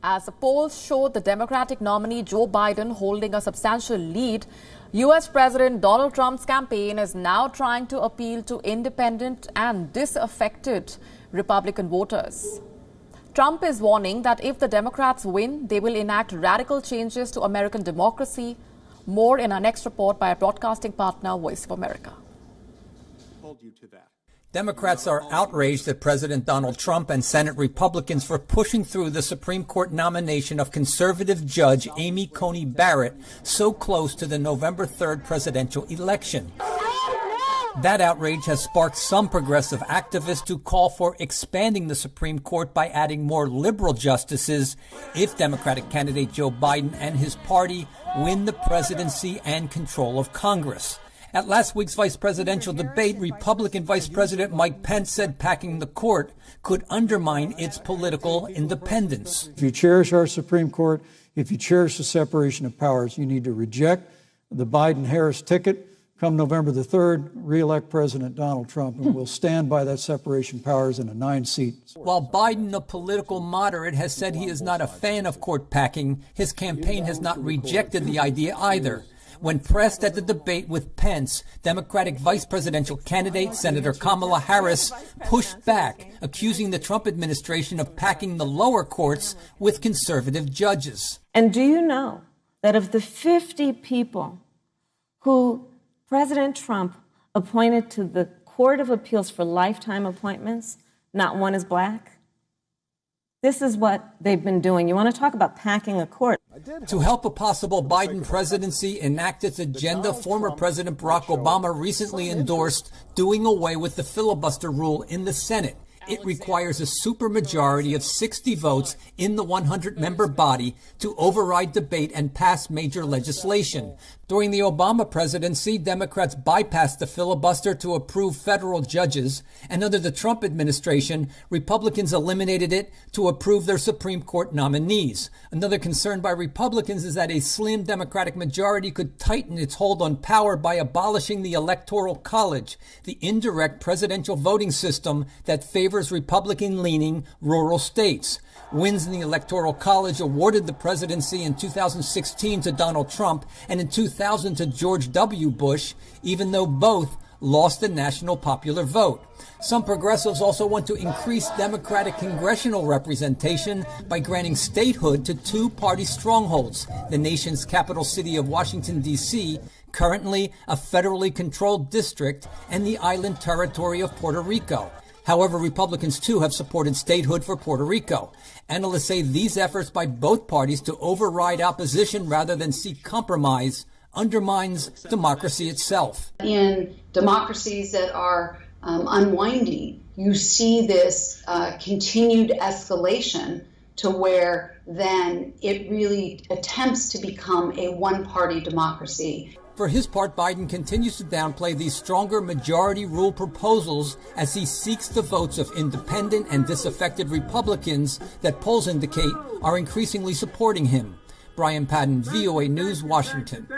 As the polls showed the Democratic nominee Joe Biden holding a substantial lead, U.S. President Donald Trump's campaign is now trying to appeal to independent and disaffected Republican voters. Trump is warning that if the Democrats win, they will enact radical changes to American democracy. More in our next report by our broadcasting partner, Voice of America. Democrats are outraged at President Donald Trump and Senate Republicans for pushing through the Supreme Court nomination of conservative Judge Amy Coney Barrett so close to the November 3rd presidential election. That outrage has sparked some progressive activists to call for expanding the Supreme Court by adding more liberal justices if Democratic candidate Joe Biden and his party win the presidency and control of Congress. At last week's vice presidential debate, Republican Vice President Mike Pence said packing the court could undermine its political independence. If you cherish our Supreme Court, if you cherish the separation of powers, you need to reject the Biden-Harris ticket. Come November the 3rd, re-elect President Donald Trump, and we'll stand by that separation of powers in a 9-seat. While Biden, a political moderate, has said he is not a fan of court packing, his campaign has not rejected the idea either. When pressed at the debate with Pence, Democratic vice presidential candidate Senator Kamala Harris pushed back, accusing the Trump administration of packing the lower courts with conservative judges. And do you know that of the 50 people who President Trump appointed to the Court of Appeals for lifetime appointments, not one is black? This is what they've been doing. You want to talk about packing a court? To help a possible Biden presidency enact its agenda, former President Barack Obama recently endorsed doing away with the filibuster rule in the Senate. It requires a supermajority of 60 votes in the 100-member body to override debate and pass major legislation. During the Obama presidency, Democrats bypassed the filibuster to approve federal judges, and under the Trump administration, Republicans eliminated it to approve their Supreme Court nominees. Another concern by Republicans is that a slim Democratic majority could tighten its hold on power by abolishing the Electoral College, the indirect presidential voting system that favors Republican-leaning rural states. Wins in the Electoral College awarded the presidency in 2016 to Donald Trump and in 2000 to George W. Bush, even though both lost the national popular vote. Some progressives also want to increase Democratic congressional representation by granting statehood to two party strongholds, the nation's capital city of Washington, D.C., currently a federally controlled district, and the island territory of Puerto Rico. However, Republicans, too, have supported statehood for Puerto Rico. Analysts say these efforts by both parties to override opposition rather than seek compromise undermines democracy itself. In democracies that are unwinding, you see this continued escalation to where then it really attempts to become a one-party democracy. For his part, Biden continues to downplay these stronger majority rule proposals as he seeks the votes of independent and disaffected Republicans that polls indicate are increasingly supporting him. Brian Padden, VOA News, Washington.